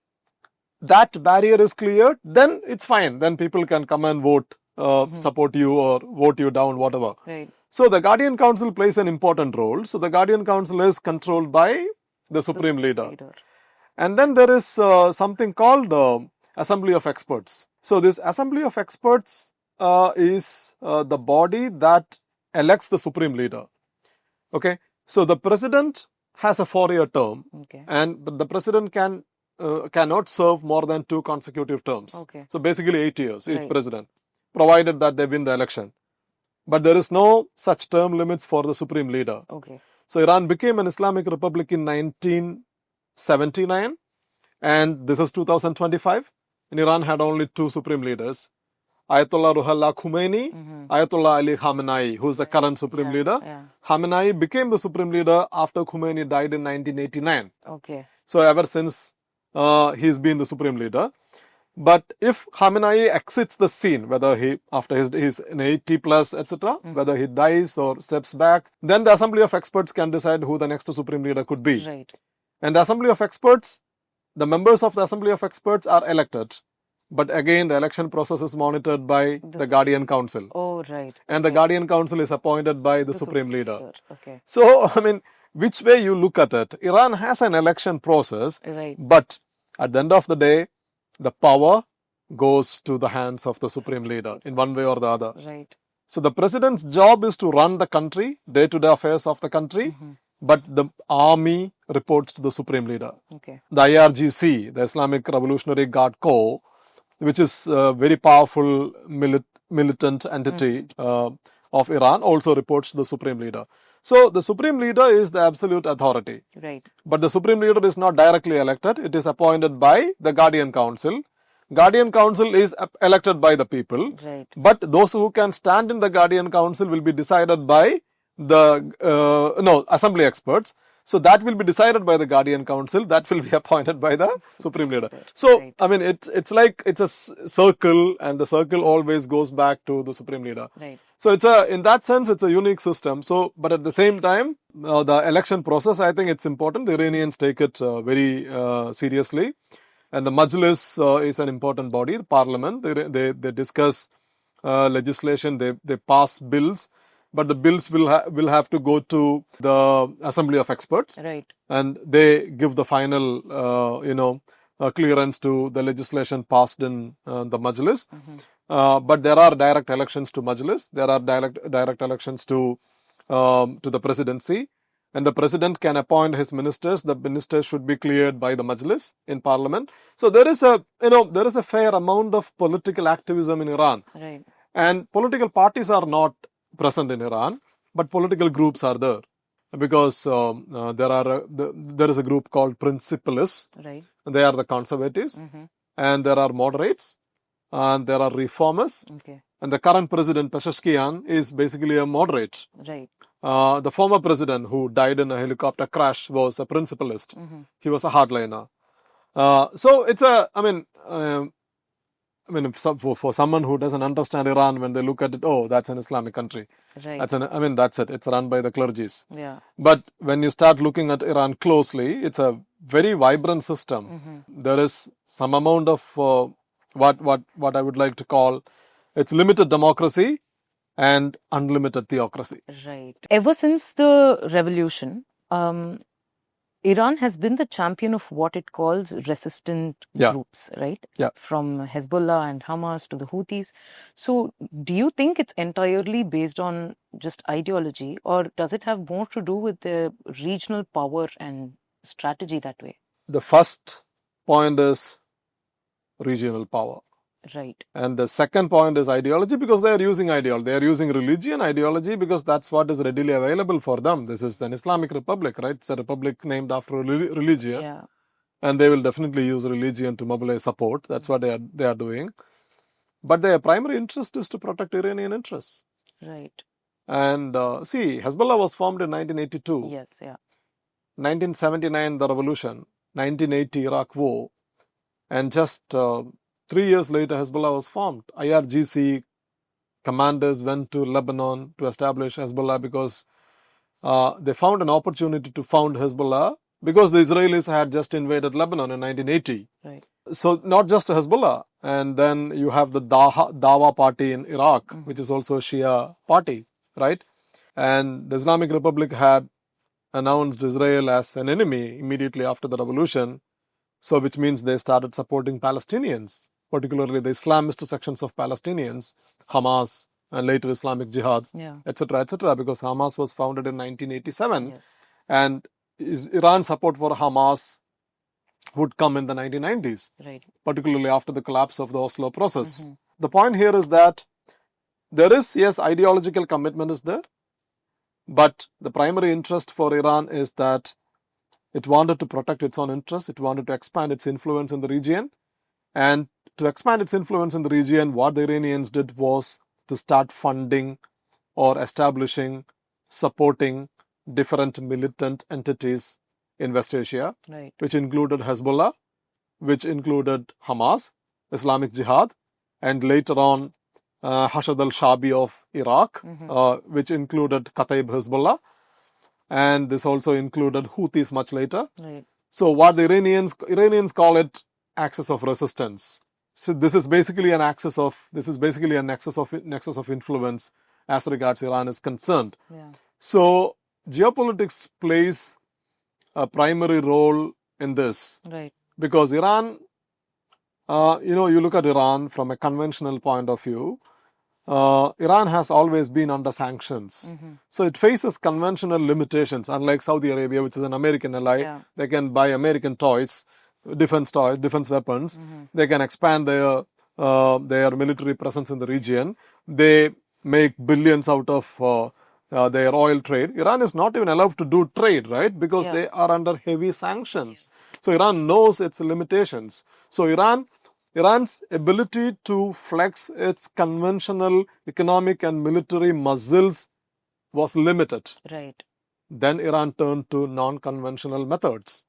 that barrier is cleared, then it's fine. Then people can come and vote, support you or vote you down, whatever. Right. So the Guardian Council plays an important role. So the Guardian Council is controlled by the Supreme Leader. And then there is something called Assembly of Experts. So this Assembly of Experts is the body that elects the Supreme Leader. Okay. So the President has a 4-year term. Okay. And the President cannot serve more than 2 consecutive terms. Okay. So basically 8 years, each President, provided that they win the election. But there is no such term limits for the Supreme Leader. Okay. So Iran became an Islamic Republic in 1979, and this is 2025. And Iran had only 2 Supreme Leaders, Ayatollah Ruhollah Khomeini, Ayatollah Ali Khamenei, who is the current Supreme Leader. Yeah. Khamenei became the Supreme Leader after Khomeini died in 1989. Okay. So ever since he's been the Supreme Leader. But if Khamenei exits the scene, whether after he's in 80 plus, etc., whether he dies or steps back, then the Assembly of Experts can decide who the next Supreme Leader could be. Right. And the Assembly of Experts, the members of the Assembly of Experts are elected. But again, the election process is monitored by the Guardian Council. Oh, right. And the Guardian Council is appointed by the Supreme Leader. Okay. So, which way you look at it, Iran has an election process, but at the end of the day, the power goes to the hands of the Supreme Leader in one way or the other. Right. So the president's job is to run the country, day-to-day affairs of the country, but the army reports to the Supreme Leader. Okay. The IRGC, the Islamic Revolutionary Guard Corps, which is a very powerful militant entity of Iran, also reports to the Supreme Leader. So the Supreme Leader is the absolute authority. Right. But the Supreme Leader is not directly elected. It is appointed by the Guardian Council. Guardian Council is elected by the people. Right. But those who can stand in the Guardian Council will be decided by the Assembly experts. So that will be decided by the Guardian Council. That will be appointed by the Supreme Leader. So, Right. I mean, it's like it's a circle, and the circle always goes back to the Supreme Leader. Right. So in that sense, it's a unique system. So, but at the same time, the election process, I think it's important. The Iranians take it very seriously. And the Majlis is an important body, the parliament. They discuss legislation, they pass bills. But the bills will have to go to the Assembly of Experts, Right. and they give the final, clearance to the legislation passed in the Majlis. But there are direct elections to Majlis. There are direct elections to the presidency, and the president can appoint his ministers. The ministers should be cleared by the Majlis in Parliament. So there is a fair amount of political activism in Iran. Right. And political parties are not present in Iran, but political groups are there, because there is a group called Principalists. Right. They are the conservatives, and there are moderates, and there are reformers. Okay. And the current president, Pezeshkian, is basically a moderate. Right. The former president, who died in a helicopter crash, was a principalist. He was a hardliner. So it's for someone who doesn't understand Iran, when they look at it, oh, that's an Islamic country. Right. That's it. It's run by the clergies. Yeah. But when you start looking at Iran closely, it's a very vibrant system. There is some amount of what I would like to call, it's limited democracy and unlimited theocracy. Right. Ever since the revolution, Iran has been the champion of what it calls resistant groups, right? Yeah. From Hezbollah and Hamas to the Houthis. So, do you think it's entirely based on just ideology, or does it have more to do with the regional power and strategy that way? The first point is regional power. Right. And the second point is ideology, because they are using ideology. They are using religion, ideology, because that's what is readily available for them. This is an Islamic republic, right? It's a republic named after religion. Yeah. And they will definitely use religion to mobilize support. That's what they are doing. But their primary interest is to protect Iranian interests. Right. And see, Hezbollah was formed in 1982. Yes, yeah. 1979, the revolution. 1980, Iraq war. And just 3 years later, Hezbollah was formed. IRGC commanders went to Lebanon to establish Hezbollah, because they found an opportunity to found Hezbollah because the Israelis had just invaded Lebanon in 1980. Right. So not just Hezbollah. And then you have the Dawa party in Iraq, which is also a Shia party, right? And the Islamic Republic had announced Israel as an enemy immediately after the revolution. So which means they started supporting Palestinians, particularly the Islamist sections of Palestinians, Hamas, and later Islamic Jihad, etc., because Hamas was founded in 1987. Yes. And Iran's support for Hamas would come in the 1990s, Right. particularly after the collapse of the Oslo process. The point here is that there is, yes, ideological commitment is there, but the primary interest for Iran is that it wanted to protect its own interests. It wanted to expand its influence in the region. And to expand its influence in the region, what the Iranians did was to start funding or establishing, supporting different militant entities in West Asia, Right. which included Hezbollah, which included Hamas, Islamic Jihad, and later on Hashad al-Shabi of Iraq, which included Kataib Hezbollah. And this also included Houthis much later. Right. So what the Iranians call it axis of resistance. So this is basically a nexus of influence as regards Iran is concerned. Yeah. So geopolitics plays a primary role in this. Right. Because Iran, you look at Iran from a conventional point of view, Iran has always been under sanctions. So it faces conventional limitations, unlike Saudi Arabia, which is an American ally. Yeah. They can buy American toys, defense weapons. They can expand their military presence in the region. They make billions out of their oil trade. Iran is not even allowed to do trade, right? Because they are under heavy sanctions. So Iran knows its limitations. So Iran's ability to flex its conventional economic and military muscles was limited. Right. then Iran turned to non-conventional methods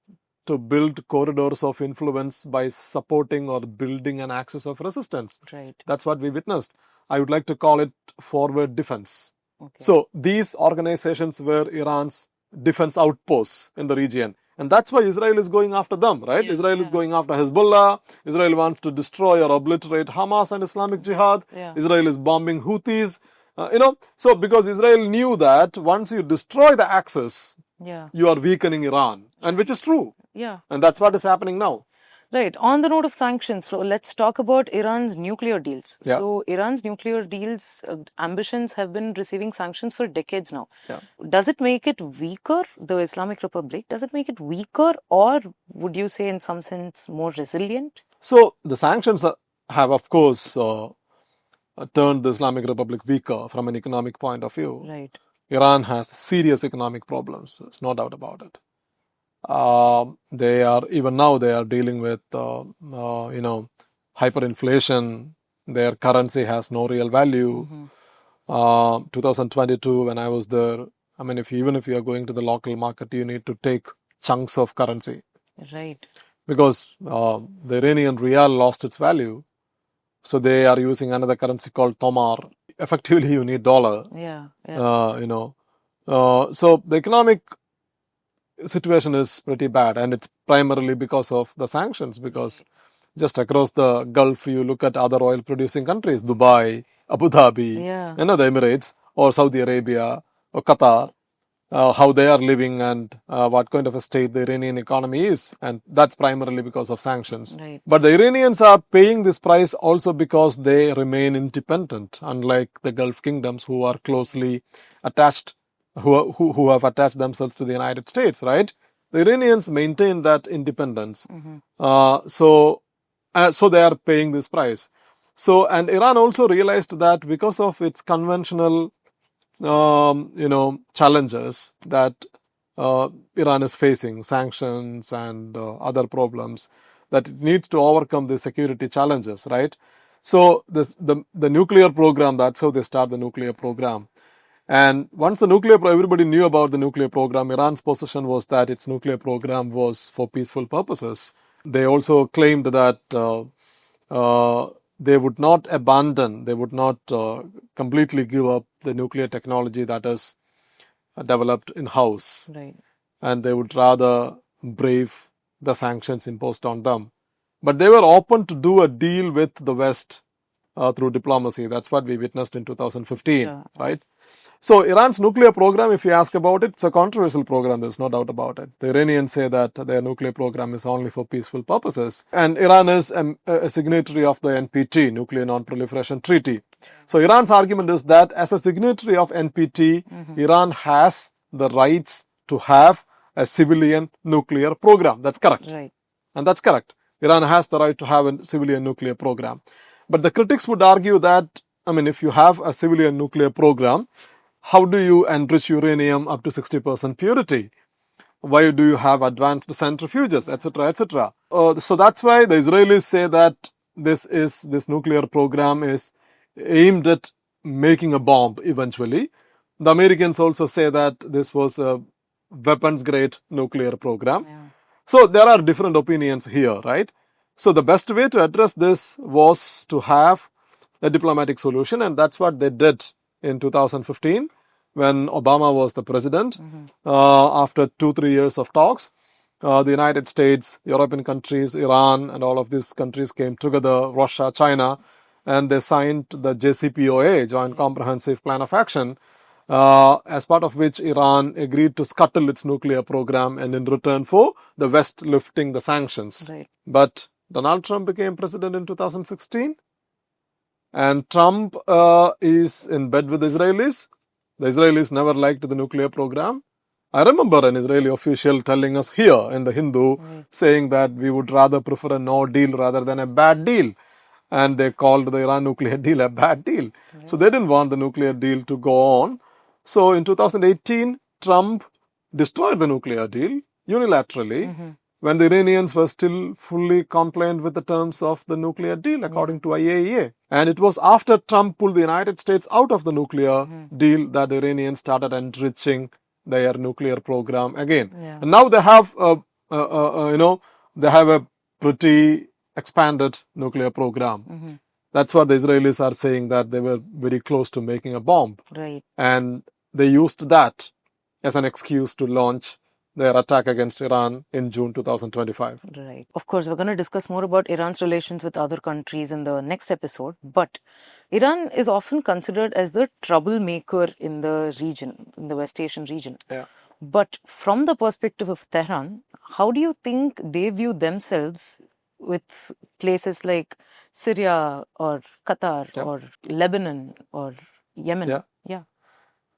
to build corridors of influence by supporting or building an axis of resistance. Right. That's what we witnessed. I would like to call it forward defense. Okay. So these organizations were Iran's defense outposts in the region. And that's why Israel is going after them, right? Yeah, Israel is going after Hezbollah. Israel wants to destroy or obliterate Hamas and Islamic Jihad. Yeah. Israel is bombing Houthis. So because Israel knew that once you destroy the axis, you are weakening Iran, and which is true. Yeah. And that's what is happening now. Right. On the note of sanctions, so let's talk about Iran's nuclear deals. Yeah. So Iran's nuclear deals ambitions have been receiving sanctions for decades now. Yeah. Does it make it weaker, the Islamic Republic? Does it make it weaker, or would you say in some sense more resilient? So the sanctions have, of course, turned the Islamic Republic weaker from an economic point of view. Right. Iran has serious economic problems. There's no doubt about it. They are dealing with hyperinflation. Their currency has no real value. 2022, when I was there, I mean, if you are going to the local market, you need to take chunks of currency. Right. Because the Iranian rial lost its value, so they are using another currency called tomar. Effectively, you need dollar. Yeah. So the economic situation is pretty bad, and it's primarily because of the sanctions. Because just across the Gulf, you look at other oil-producing countries, Dubai, Abu Dhabi, the Emirates, or Saudi Arabia, or Qatar, how they are living and what kind of a state the Iranian economy is, and that's primarily because of sanctions. Right. But the Iranians are paying this price also because they remain independent, unlike the Gulf kingdoms who are closely attached, who have attached themselves to the United States, right? The Iranians maintain that independence. So they are paying this price. So, and Iran also realized that because of its conventional challenges that Iran is facing, sanctions and other problems, that it needs to overcome the security challenges, right? So the nuclear program, that's how they start the nuclear program. And once everybody knew about the nuclear program, Iran's position was that its nuclear program was for peaceful purposes. They also claimed that they would not abandon, they would not completely give up the nuclear technology that is developed in-house. Right. And they would rather brave the sanctions imposed on them. But they were open to do a deal with the West through diplomacy. That's what we witnessed in 2015, right? So Iran's nuclear program, if you ask about it, it's a controversial program. There's no doubt about it. The Iranians say that their nuclear program is only for peaceful purposes. And Iran is a signatory of the NPT, Nuclear Non-Proliferation Treaty. So Iran's argument is that as a signatory of NPT, Iran has the rights to have a civilian nuclear program. That's correct. Right. And that's correct. Iran has the right to have a civilian nuclear program. But the critics would argue that, I mean, if you have a civilian nuclear program, how do you enrich uranium up to 60% purity? Why do you have advanced centrifuges, etc., etc.? So that's why the Israelis say that this nuclear program is aimed at making a bomb eventually. The Americans also say that this was a weapons-grade nuclear program. Yeah. So there are different opinions here, right? So the best way to address this was to have a diplomatic solution, and that's what they did in 2015 when Obama was the president. After 2-3 years of talks, the United States, European countries, Iran, and all of these countries came together, Russia, China, and they signed the JCPOA, Joint Comprehensive Plan of Action, as part of which Iran agreed to scuttle its nuclear program, and in return for the West lifting the sanctions. Right. But Donald Trump became president in 2016. And Trump is in bed with the Israelis. The Israelis never liked the nuclear program. I remember an Israeli official telling us here in the Hindu, saying that we would rather prefer a no deal rather than a bad deal. And they called the Iran nuclear deal a bad deal. So they didn't want the nuclear deal to go on. So in 2018, Trump destroyed the nuclear deal unilaterally. When the Iranians were still fully compliant with the terms of the nuclear deal, according to IAEA. And it was after Trump pulled the United States out of the nuclear deal that the Iranians started enriching their nuclear program again. Yeah. And now they have, they have a pretty expanded nuclear program. That's what the Israelis are saying, that they were very close to making a bomb. Right. And they used that as an excuse to launch their attack against Iran in June 2025. Right. Of course, we're going to discuss more about Iran's relations with other countries in the next episode. But Iran is often considered as the troublemaker in the region, in the West Asian region. Yeah. But from the perspective of Tehran, how do you think they view themselves with places like Syria or Qatar or Lebanon or Yemen? Yeah.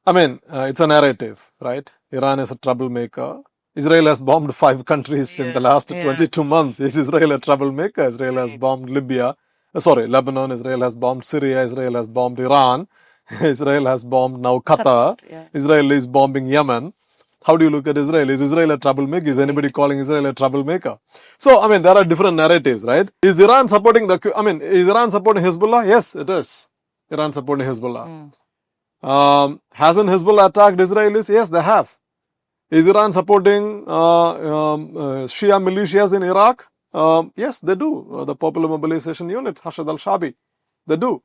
I mean, it's a narrative, right? Iran is a troublemaker. Israel has bombed 5 countries in the last 22 months. Is Israel a troublemaker? Israel has bombed Lebanon. Israel has bombed Syria. Israel has bombed Iran. Israel has bombed now Qatar. Israel is bombing Yemen. How do you look at Israel? Is Israel a troublemaker? Is anybody calling Israel a troublemaker? So, I mean, there are different narratives, right? Is Iran supporting is Iran supporting Hezbollah? Yes, it is. Iran supporting Hezbollah. Hasn't Hezbollah attacked Israelis? Yes, they have. Is Iran supporting Shia militias in Iraq? Yes, they do. The Popular Mobilization Unit, Hashad al-Shabi, they do.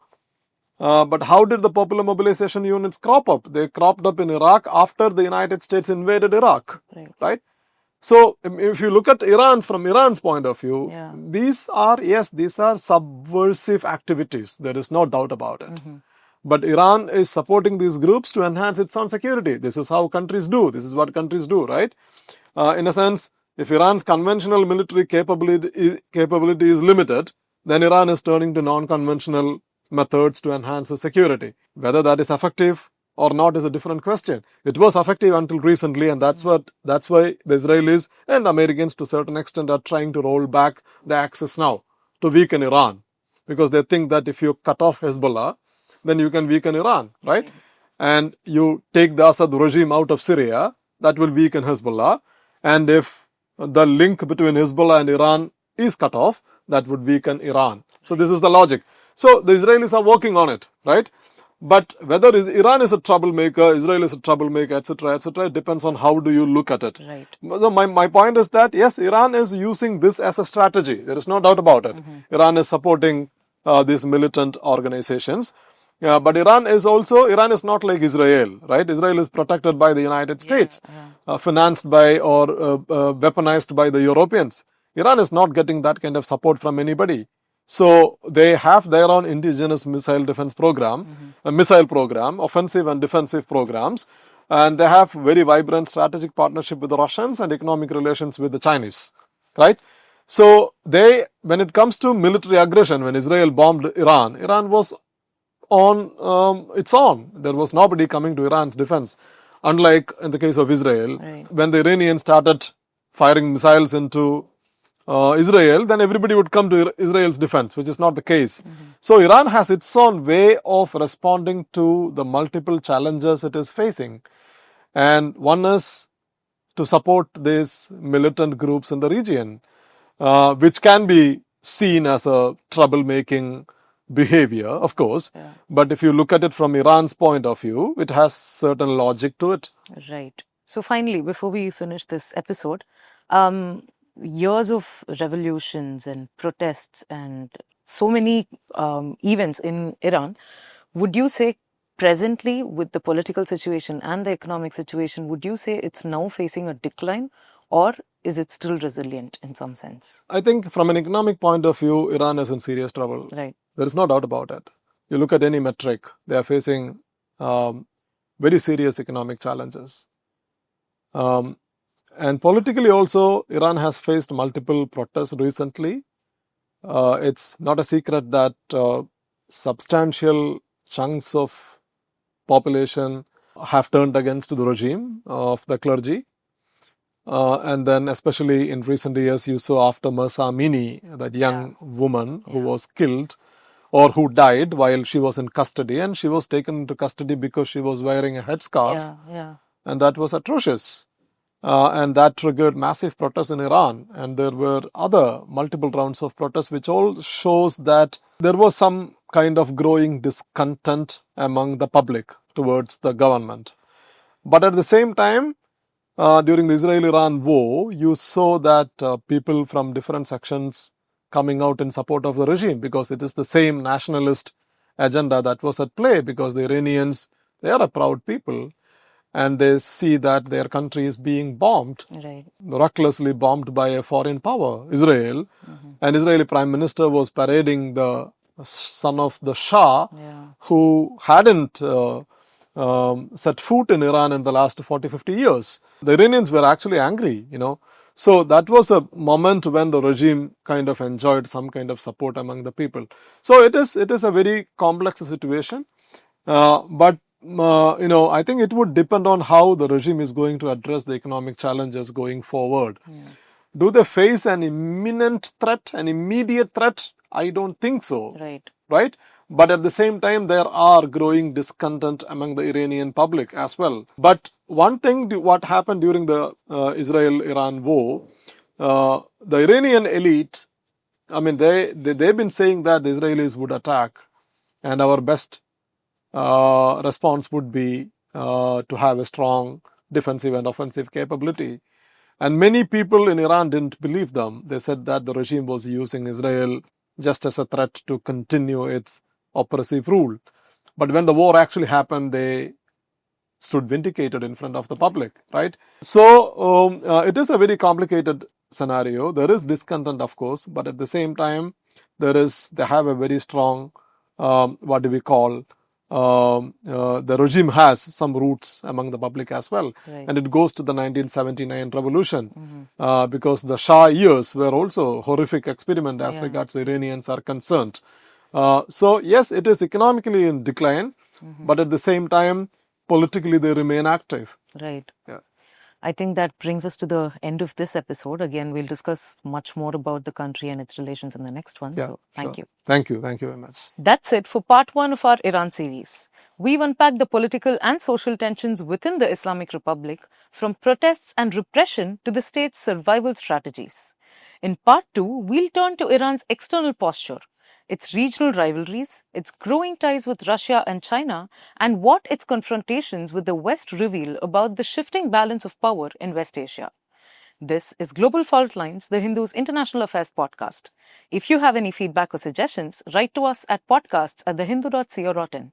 But how did the Popular Mobilization Units crop up? They cropped up in Iraq after the United States invaded Iraq, right? So, if you look at from Iran's point of view, these are subversive activities. There is no doubt about it. But Iran is supporting these groups to enhance its own security. This is how countries do. This is what countries do, right? In a sense, if Iran's conventional military capability is limited, then Iran is turning to non-conventional methods to enhance its security. Whether that is effective or not is a different question. It was effective until recently, and that's why the Israelis and Americans to a certain extent are trying to roll back the axis now to weaken Iran. Because they think that if you cut off Hezbollah, then you can weaken Iran, right? And you take the Assad regime out of Syria, that will weaken Hezbollah. And if the link between Hezbollah and Iran is cut off, that would weaken Iran. So this is the logic. So the Israelis are working on it, right? But whether Iran is a troublemaker, Israel is a troublemaker, etc., it depends on how do you look at it. Right. So my point is that, yes, Iran is using this as a strategy. There is no doubt about it. Iran is supporting these militant organizations. But Iran is not like Israel, right? Israel is protected by the United States, financed by or weaponized by the Europeans. Iran is not getting that kind of support from anybody. So they have their own indigenous missile defense program, offensive and defensive programs, and they have very vibrant strategic partnership with the Russians and economic relations with the Chinese, right? So when it comes to military aggression, when Israel bombed Iran was on its own. There was nobody coming to Iran's defense. Unlike in the case of Israel, when the Iranians started firing missiles into Israel, then everybody would come to Israel's defense, which is not the case. So Iran has its own way of responding to the multiple challenges it is facing. And one is to support these militant groups in the region, which can be seen as a troublemaking behavior, of course. But if you look at it from Iran's point of view, it has certain logic to it. Right. So finally, before we finish this episode, years of revolutions and protests and so many events in Iran, would you say presently with the political situation and the economic situation, would you say it's now facing a decline, or is it still resilient in some sense? I think from an economic point of view, Iran is in serious trouble. Right. There is no doubt about it. You look at any metric, they are facing very serious economic challenges. And politically also, Iran has faced multiple protests recently. It's not a secret that substantial chunks of population have turned against the regime of the clergy. And then especially in recent years, you saw after Mahsa Amini, that young woman who was killed or who died while she was in custody, and she was taken into custody because she was wearing a headscarf. And that was atrocious. And that triggered massive protests in Iran. And there were other multiple rounds of protests, which all shows that there was some kind of growing discontent among the public towards the government. But at the same time, during the Israel-Iran war, you saw that people from different sections coming out in support of the regime, because it is the same nationalist agenda that was at play, because the Iranians, they are a proud people, and they see that their country is being bombed, Right. recklessly bombed by a foreign power, Israel. And Israeli Prime Minister was parading the son of the Shah, who hadn't set foot in Iran in the last 40, 50 years. The Iranians were actually angry, So that was a moment when the regime kind of enjoyed some kind of support among the people. So it is a very complex situation. But I think it would depend on how the regime is going to address the economic challenges going forward. Do they face an imminent threat, an immediate threat? I don't think so. Right? But at the same time, there are growing discontent among the Iranian public as well. But one thing, what happened during the Israel-Iran war, the Iranian elite, they've been saying that the Israelis would attack, and our best response would be to have a strong defensive and offensive capability. And many people in Iran didn't believe them. They said that the regime was using Israel just as a threat to continue its oppressive rule. But when the war actually happened, they stood vindicated in front of the public, right? So it is a very complicated scenario. There is discontent, of course, but at the same time, they have a very strong, the regime has some roots among the public as well. And it goes to the 1979 revolution, because the Shah years were also a horrific experiment as regards the Iranians are concerned. So yes, it is economically in decline, but at the same time, politically they remain active. Right. Yeah. I think that brings us to the end of this episode. Again, we'll discuss much more about the country and its relations in the next one. So thank you. Thank you. Thank you very much. That's it for part 1 of our Iran series. We've unpacked the political and social tensions within the Islamic Republic, from protests and repression to the state's survival strategies. In part 2, we'll turn to Iran's external posture, its regional rivalries, its growing ties with Russia and China, and what its confrontations with the West reveal about the shifting balance of power in West Asia. This is Global Faultlines, the Hindu's international affairs podcast. If you have any feedback or suggestions, write to us at podcasts@thehindu.co.in.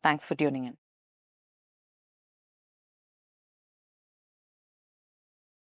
Thanks for tuning in.